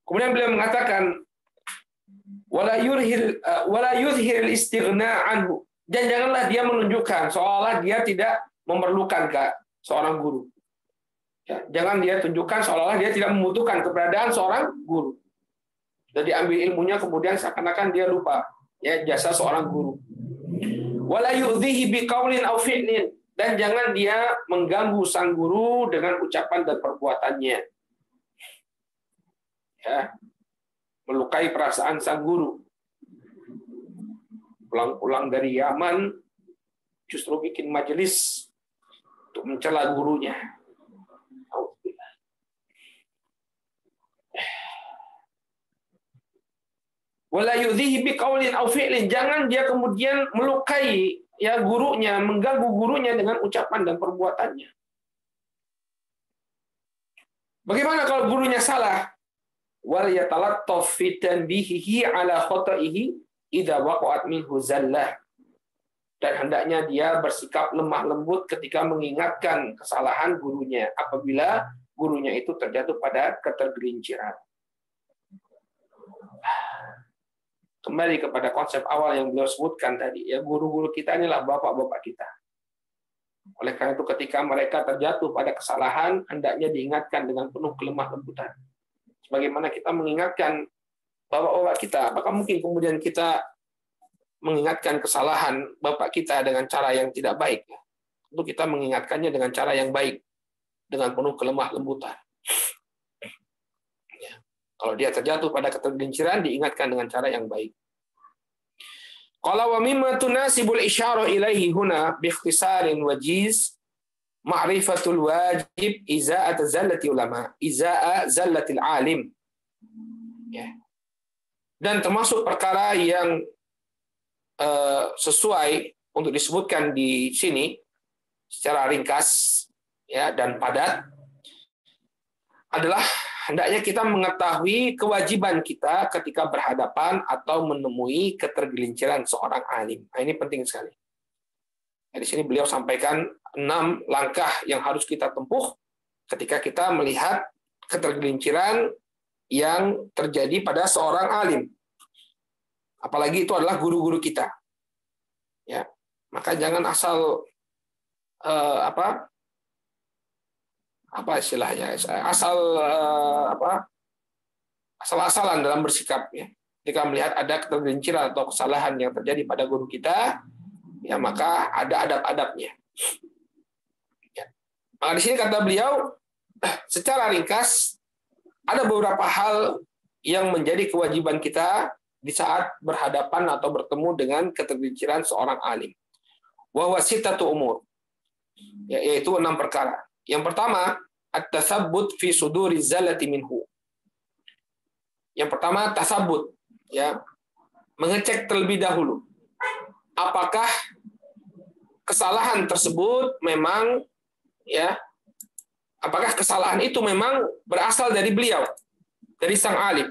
Kemudian beliau mengatakan wala yuzhir istighna anhu, dan janganlah dia menunjukkan seolah dia tidak memerlukan seorang guru. Ya, jangan dia tunjukkan seolah dia tidak membutuhkan keberadaan seorang guru. Jadi ambil ilmunya kemudian seakan-akan dia lupa ya jasa seorang guru. Wala yu'dhihi biqaulin aw fi'lin, dan jangan dia mengganggu sang guru dengan ucapan dan perbuatannya. Ya, melukai perasaan sang guru. Pulang-pulang dari Yaman justru bikin majelis untuk mencela gurunya. Wala yudhihi biqaulin aw fi'lin, jangan dia kemudian melukai ya gurunya, mengganggu gurunya dengan ucapan dan perbuatannya. Bagaimana kalau gurunya salah? Wal yatalattaf fi tanbihihi ala khata'ihi idza waqa'at minhu zallah. Dan hendaknya dia bersikap lemah lembut ketika mengingatkan kesalahan gurunya apabila gurunya itu terjatuh pada ketergelinciran. Kembali kepada konsep awal yang beliau sebutkan tadi, ya guru-guru kita inilah bapak-bapak kita. Oleh karena itu ketika mereka terjatuh pada kesalahan, hendaknya diingatkan dengan penuh kelemah lembutan. Sebagaimana kita mengingatkan bapak-bapak kita, apakah mungkin kemudian kita mengingatkan kesalahan bapak kita dengan cara yang tidak baik? Tentu kita mengingatkannya dengan cara yang baik, dengan penuh kelemah lembutan. Ya. Kalau dia terjatuh pada ketergelinciran, diingatkan dengan cara yang baik. Qala wa mimma tunasibul isyara ilaihi huna bi ikhtisarin wajiz ma'rifatul wajib iza'at zallati ulama, iza'a zallatil alim. Ya. Dan termasuk perkara yang sesuai untuk disebutkan di sini secara ringkas ya dan padat adalah hendaknya kita mengetahui kewajiban kita ketika berhadapan atau menemui ketergelinciran seorang alim. Nah, ini penting sekali. Di sini beliau sampaikan 6 langkah yang harus kita tempuh ketika kita melihat ketergelinciran yang terjadi pada seorang alim. Apalagi itu adalah guru-guru kita. Ya, maka jangan asal apa istilahnya? Asal-asalan dalam bersikap ya. Ketika melihat ada ketergelinciran atau kesalahan yang terjadi pada guru kita, ya maka ada adab-adabnya. Ya. Maka di sini kata beliau secara ringkas ada beberapa hal yang menjadi kewajiban kita di saat berhadapan atau bertemu dengan keterpincuran seorang alim. Wa wasitatu umur, yaitu 6 perkara. Yang pertama, at-tasabbut fi suduri zalati minhu. Yang pertama, tasabbut, ya, mengecek terlebih dahulu apakah kesalahan tersebut memang, ya, apakah kesalahan itu memang berasal dari beliau, dari sang alim.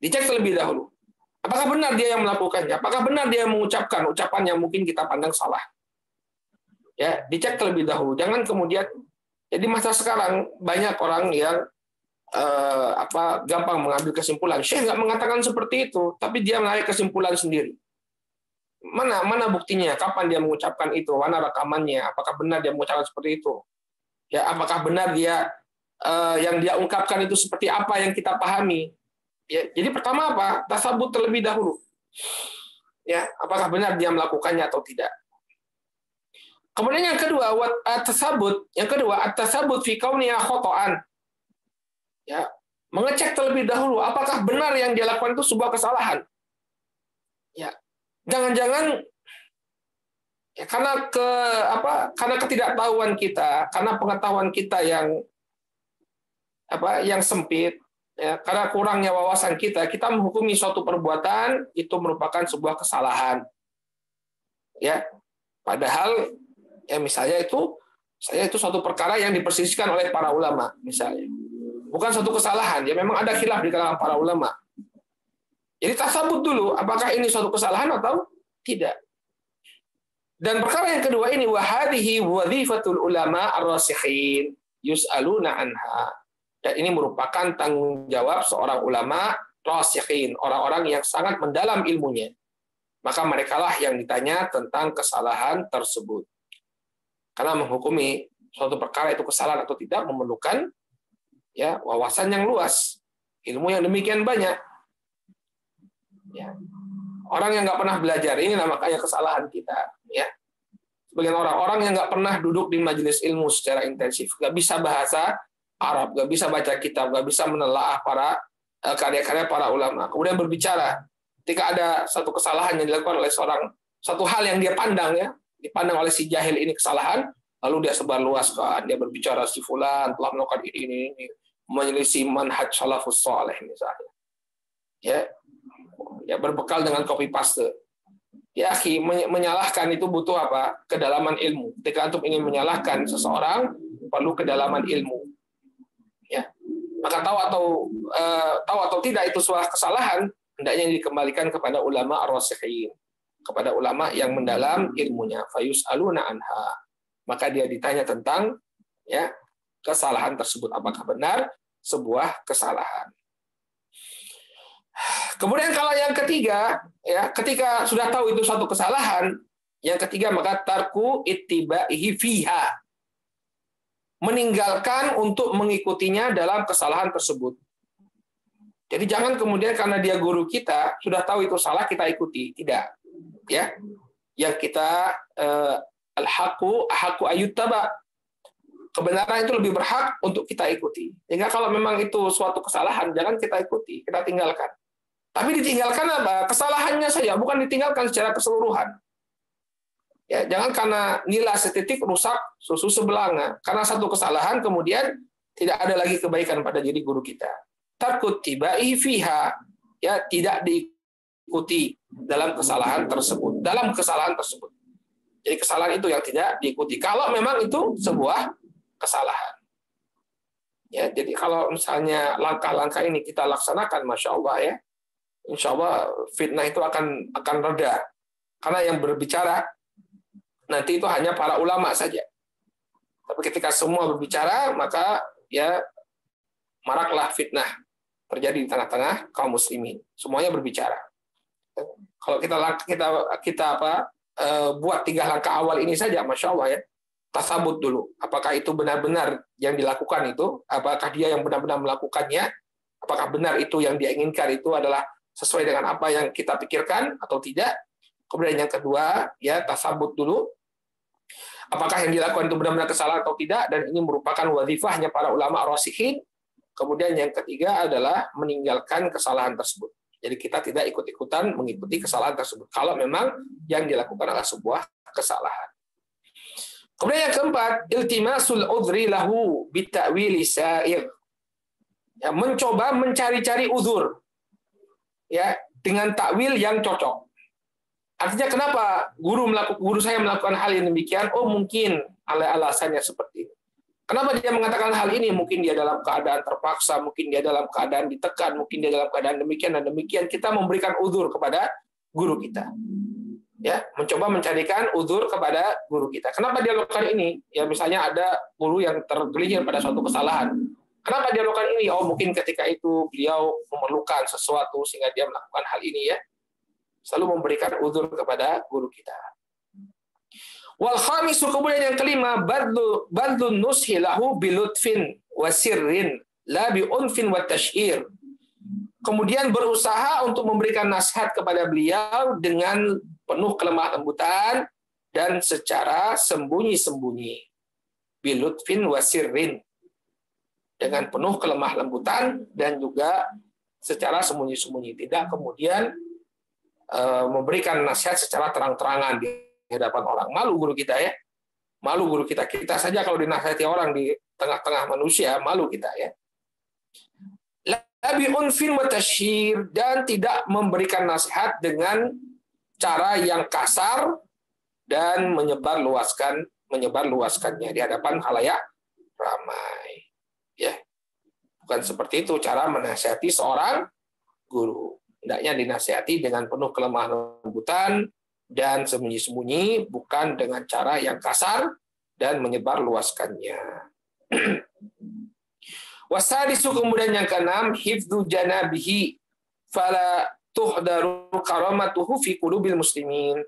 Dicek terlebih dahulu. Apakah benar dia yang melakukannya? Apakah benar dia mengucapkan ucapan yang mungkin kita pandang salah? Ya, dicek terlebih dahulu. Jangan kemudian, jadi masa sekarang banyak orang yang gampang mengambil kesimpulan. Syekh nggak mengatakan seperti itu, tapi dia menarik kesimpulan sendiri. Mana buktinya? Kapan dia mengucapkan itu? Mana rekamannya? Apakah benar dia mengucapkan seperti itu? Ya, apakah benar dia yang dia ungkapkan itu seperti apa yang kita pahami? Ya, jadi pertama apa? Tasabut terlebih dahulu. Ya, apakah benar dia melakukannya atau tidak? Kemudian yang kedua, at-tasabut fi kauniha khata'an. Ya, mengecek terlebih dahulu apakah benar yang dia lakukan itu sebuah kesalahan. Ya, jangan-jangan ya, karena ketidaktahuan kita, karena pengetahuan kita yang sempit, ya, karena kurangnya wawasan kita menghukumi suatu perbuatan itu merupakan sebuah kesalahan. Ya, padahal ya misalnya itu suatu perkara yang dipersisihkan oleh para ulama, misalnya. Bukan suatu kesalahan, ya memang ada khilaf di kalangan para ulama. Jadi tasabut dulu, apakah ini suatu kesalahan atau tidak. Dan perkara yang kedua ini, wahadihi wadhifatul ulama ar-rasikhin yus'aluna anha. Dan ini merupakan tanggung jawab seorang ulama rasikhin, orang-orang yang sangat mendalam ilmunya. Maka merekalah yang ditanya tentang kesalahan tersebut. Karena menghukumi suatu perkara itu kesalahan atau tidak memerlukan ya wawasan yang luas, ilmu yang demikian banyak. Ya. Orang yang nggak pernah belajar, ini makanya kesalahan kita. Ya. Sebagian orang-orang yang nggak pernah duduk di majelis ilmu secara intensif, nggak bisa bahasa Arab, nggak bisa baca kitab, nggak bisa menelaah para karya-karya para ulama. Kemudian berbicara, ketika ada satu kesalahan yang dilakukan oleh satu hal yang dia pandang, ya, dipandang oleh si jahil ini kesalahan, lalu dia sebarluaskan, dia berbicara si fulan telah melakukan ini, menyelisih manhaj salafus saleh misalnya. Ya, berbekal dengan copy paste. Ya, akhi, menyalahkan itu butuh apa? Kedalaman ilmu. Ketika antum ingin menyalahkan seseorang, perlu kedalaman ilmu. Ya. Maka tahu atau tidak itu suatu kesalahan, hendaknya dikembalikan kepada ulama ar-rasikhin, kepada ulama yang mendalam ilmunya. Fayus'aluna anha. Maka dia ditanya tentang ya kesalahan tersebut, apakah benar sebuah kesalahan. Kemudian kalau yang ketiga, ya, ketika sudah tahu itu suatu kesalahan, yang ketiga maka tarku ittiba'ihi fiha. Meninggalkan untuk mengikutinya dalam kesalahan tersebut. Jadi jangan kemudian karena dia guru kita, sudah tahu itu salah kita ikuti, tidak. Ya. Yang kita al-haqqu ayyuttaba. Kebenaran itu lebih berhak untuk kita ikuti. Sehingga kalau memang itu suatu kesalahan, jangan kita ikuti, kita tinggalkan. Tapi ditinggalkan apa? Kesalahannya saja, bukan ditinggalkan secara keseluruhan. Ya, jangan karena nila setitik rusak susu sebelanga. Karena satu kesalahan kemudian tidak ada lagi kebaikan pada diri guru kita. Takut tibai fiha, ya, tidak diikuti dalam kesalahan tersebut. Jadi kesalahan itu yang tidak diikuti. Kalau memang itu sebuah kesalahan. Ya, jadi kalau misalnya langkah-langkah ini kita laksanakan, masya Allah ya, insya Allah fitnah itu akan reda. Karena yang berbicara nanti itu hanya para ulama saja. Tapi ketika semua berbicara, maka ya maraklah fitnah terjadi di tengah-tengah kaum muslimin. Semuanya berbicara. Kalau kita buat 3 langkah awal ini saja, masya Allah ya, tasabut dulu. Apakah itu benar-benar yang dilakukan itu? Apakah dia yang benar-benar melakukannya? Apakah benar itu yang dia inginkan itu adalah sesuai dengan apa yang kita pikirkan atau tidak? Kemudian yang kedua, ya tasabut dulu. Apakah yang dilakukan itu benar-benar kesalahan atau tidak? Dan ini merupakan wadhifahnya para ulama ar-rasikhin. Kemudian yang ketiga adalah meninggalkan kesalahan tersebut. Jadi kita tidak ikut-ikutan mengikuti kesalahan tersebut. Kalau memang yang dilakukan adalah sebuah kesalahan. Kemudian yang keempat, iltimasul udhri lahu bita'wili sa'ir. Ya, mencoba mencari-cari uzur. Ya, dengan takwil yang cocok. Artinya kenapa guru saya melakukan hal yang demikian? Oh, mungkin alasannya seperti ini. Kenapa dia mengatakan hal ini? Mungkin dia dalam keadaan terpaksa, mungkin dia dalam keadaan ditekan, mungkin dia dalam keadaan demikian dan demikian. Kita memberikan uzur kepada guru kita. Ya, mencoba mencarikan uzur kepada guru kita. Kenapa dia lakukan ini? Ya, misalnya ada guru yang tergelincir pada suatu kesalahan. Kenapa dia lakukan ini? Oh, mungkin ketika itu beliau memerlukan sesuatu sehingga dia melakukan hal ini ya. Selalu memberikan uzur kepada guru kita. Wal khamisu, kemudian yang kelima, badlun nushi lahu bilutfin wa sirrin la bi unfin wa tashhir. Kemudian berusaha untuk memberikan nasihat kepada beliau dengan penuh kelemah lembutan dan secara sembunyi-sembunyi. Bilutfin wa sirrin. Dengan penuh kelemah lembutan dan juga secara sembunyi-sembunyi. Tidak kemudian memberikan nasihat secara terang-terangan di hadapan orang. Malu guru kita ya. Malu guru kita. Kita saja kalau dinasihati orang di tengah-tengah manusia, malu kita ya. Labi unfin wa tashhir, dan tidak memberikan nasihat dengan cara yang kasar dan menyebarluaskannya di hadapan khalayak ramai. Ya. Bukan seperti itu cara menasihati seorang guru. Hendaknya dinasihati dengan penuh kelemah lembutan dan sembunyi-sembunyi, bukan dengan cara yang kasar dan menyebarluaskannya. Wasadisu, kemudian yang keenam, hifdzu janabihi fala tuhdaru karamatuhu fi qulubil muslimin.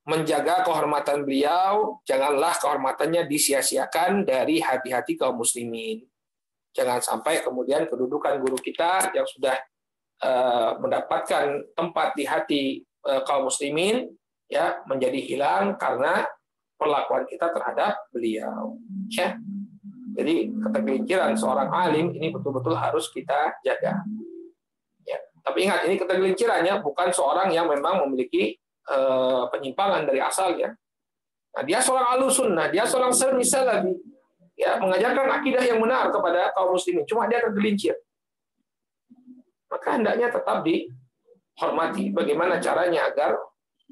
Menjaga kehormatan beliau, janganlah kehormatannya disia-siakan dari hati-hati kaum muslimin. Jangan sampai kemudian kedudukan guru kita yang sudah mendapatkan tempat di hati kaum muslimin ya menjadi hilang karena perlakuan kita terhadap beliau. Ya. Jadi ketergelinciran seorang alim ini betul-betul harus kita jaga. Ya. Tapi ingat, ini ketergelincirannya bukan seorang yang memang memiliki penyimpangan dari asalnya. Nah, dia seorang ahlussunnah, dia seorang salafi, ya, mengajarkan akidah yang benar kepada kaum muslimin. Cuma dia tergelincir. Maka hendaknya tetap dihormati. Bagaimana caranya agar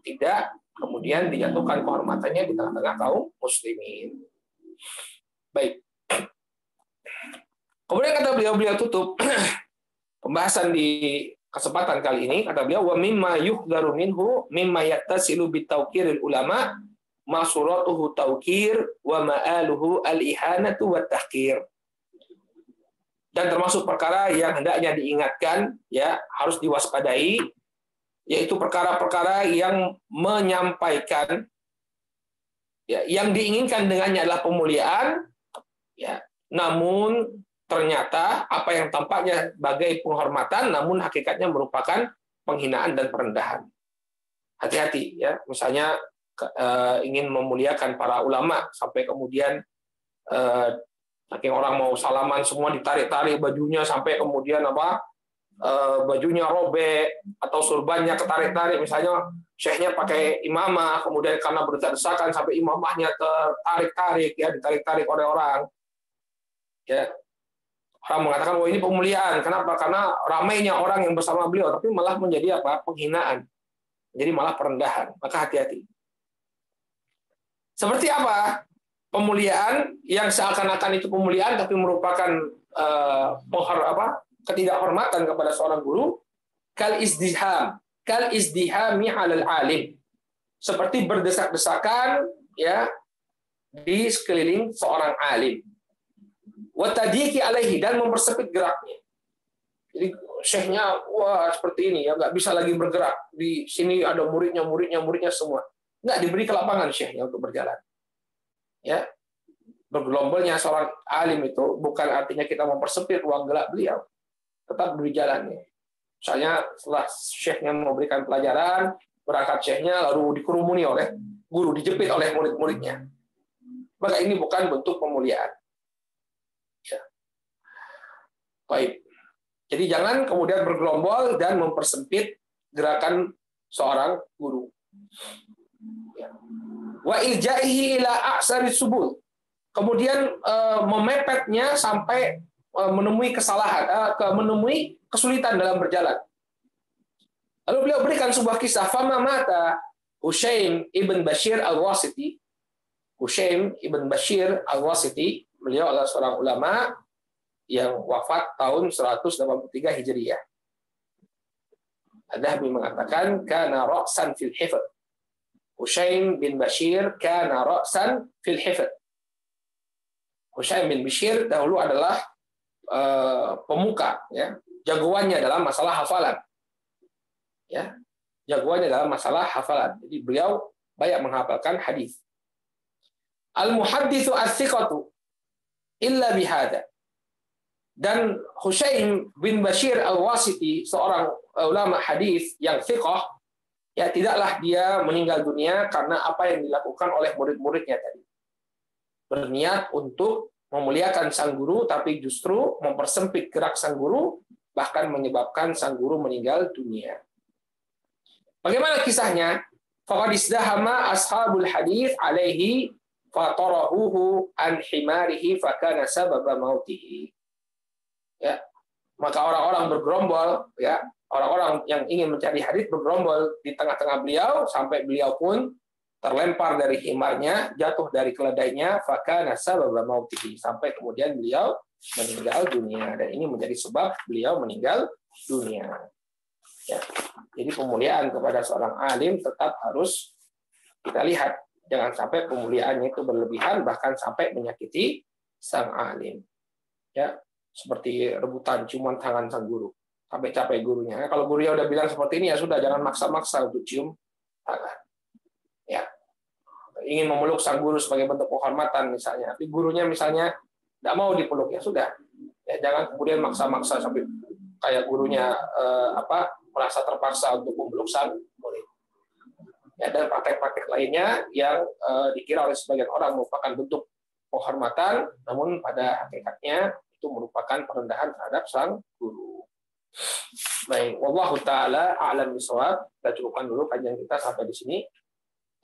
tidak kemudian dijatuhkan kehormatannya di tengah-tengah kaum muslimin. Baik. Kemudian kata beliau tutup pembahasan di kesempatan kali ini, kata beliau, wa mimma yuhdaru minhu mimma yattasilu bitawqiril ulama ma suratuhu tawqir wa ma'aluhu al-ihanatu wa tahqir. Dan termasuk perkara yang hendaknya diingatkan, ya, harus diwaspadai, yaitu perkara-perkara yang menyampaikan, ya, yang diinginkan dengannya adalah pemuliaan, ya, namun ternyata apa yang tampaknya sebagai penghormatan, namun hakikatnya merupakan penghinaan dan perendahan. Hati-hati, ya, misalnya ingin memuliakan para ulama sampai kemudian saking orang mau salaman semua ditarik-tarik bajunya sampai kemudian bajunya robek atau surbannya ketarik-tarik, misalnya syekhnya pakai imamah, kemudian karena berdesak-desakan sampai imamahnya tertarik-tarik, ya, ditarik-tarik oleh orang, ya, orang mengatakan ini pemuliaan. Kenapa? Karena ramainya orang yang bersama beliau, tapi malah menjadi penghinaan, jadi malah perendahan. Maka hati-hati. Seperti apa pemuliaan yang seakan-akan itu pemuliaan tapi merupakan ketidakhormatan kepada seorang guru? Kal izdihami 'alal alim, seperti berdesak-desakan, ya, di sekeliling seorang alim. Wa tadiki alaihi, dan mempersempit geraknya. Jadi syekhnya wah seperti ini, ya, nggak bisa lagi bergerak. Di sini ada muridnya semua. Nggak diberi kelapangan syekhnya untuk berjalan. Ya, bergelombolnya seorang alim itu bukan artinya kita mempersempit ruang gerak beliau, tetap berjalan. Misalnya setelah syekhnya memberikan pelajaran, berangkat syekhnya lalu dikerumuni oleh guru, dijepit oleh murid-muridnya. Maka ini bukan bentuk pemuliaan. Ya. Baik. Jadi jangan kemudian bergerombol dan mempersempit gerakan seorang guru. Ya. Wa iljaihi ila a'sari subul. Kemudian memepetnya sampai menemui kesalahan, menemui kesulitan dalam berjalan. Lalu beliau berikan sebuah kisah, fama mata Hushaim ibn Bashir al-Wasiti. Hushaim ibn Bashir al-Wasiti, beliau adalah seorang ulama yang wafat tahun 183 Hijriah. Ad-Dhahabi mengatakan kana ra'san fil hifdz. Hushaim bin Bashir kana ra'san fil hifdz. Hushaim bin Bashir dahulu adalah pemuka, ya, jagoannya dalam masalah hafalan. Ya, jagoannya dalam masalah hafalan. Jadi beliau banyak menghafalkan hadis. Al-muhadditsu as-siqatu illa bihada. Dan Hushaim bin Bashir al-Wasiti, seorang ulama hadis yang thiqah, ya tidaklah dia meninggal dunia karena apa yang dilakukan oleh murid-muridnya tadi. Berniat untuk memuliakan sang guru, tapi justru mempersempit gerak sang guru, bahkan menyebabkan sang guru meninggal dunia. Bagaimana kisahnya? Faqad izdahama ashabul hadis alaihi fatarahuhu an himarihi fakana sababa mautihi. Ya, maka orang-orang bergerombol, ya, orang-orang yang ingin mencari hadis bergerombol di tengah-tengah beliau sampai beliau pun terlempar dari himarnya, jatuh dari keledainya, fakana sababa mautihi, sampai kemudian beliau meninggal dunia, dan ini menjadi sebab beliau meninggal dunia. Ya. Jadi pemuliaan kepada seorang alim tetap harus kita lihat, jangan sampai pemuliaannya itu berlebihan bahkan sampai menyakiti sang alim. Ya, seperti rebutan ciuman tangan sang guru, sampai capek gurunya. Kalau gurunya udah bilang seperti ini, ya sudah, jangan maksa-maksa untuk cium tangan. Ya, ingin memeluk sang guru sebagai bentuk penghormatan misalnya, tapi gurunya misalnya tidak mau dipeluk, ya sudah, ya jangan kemudian maksa-maksa sampai kayak gurunya merasa terpaksa untuk memeluk sang murid. Ya, dan praktek-praktek lainnya yang dikira oleh sebagian orang merupakan bentuk penghormatan, namun pada hakikatnya itu merupakan perendahan terhadap sang guru. Baik, wallahu taala a'lam bishawab. Kita cukupkan dulu kajian kita sampai di sini.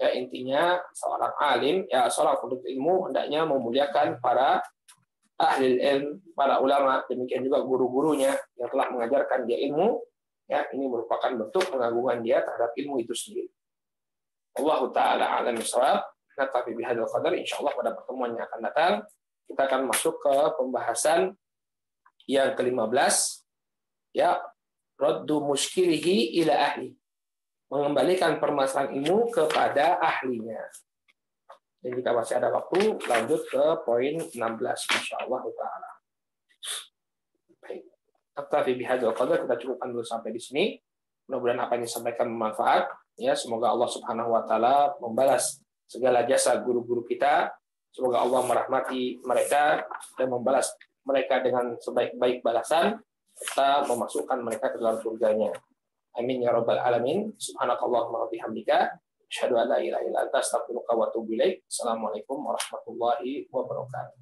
Ya, intinya seorang alim, ya seorang penuntut ilmu hendaknya memuliakan para ahli ilmu, para ulama, demikian juga guru-gurunya yang telah mengajarkan dia ilmu. Ya, ini merupakan bentuk pengagungan dia terhadap ilmu itu sendiri. Wallahu taala a'lam bishawab. Naktafi bihadzal qadar. Insyaallah pada pertemuan yang akan datang kita akan masuk ke pembahasan yang ke-15, ya, raddu muskilihi ila ahli. Mengembalikan permasalahan ilmu kepada ahlinya. Dan jika masih ada waktu, lanjut ke poin 16 insyaallah taala. Baik. Naktafi bihadzal qadar, kita cukupkan dulu sampai di sini. Mudah-mudahan apa yang disampaikan bermanfaat. Ya, semoga Allah Subhanahu wa taala membalas segala jasa guru-guru kita. Semoga Allah merahmati mereka dan membalas mereka dengan sebaik-baik balasan, serta memasukkan mereka ke dalam surganya. Amin ya rabbal alamin. Subhanakallahumma wa bihamdika asyhadu an la ilaha illa anta astaghfiruka wa atubu ilaik. Assalamualaikum warahmatullahi wabarakatuh.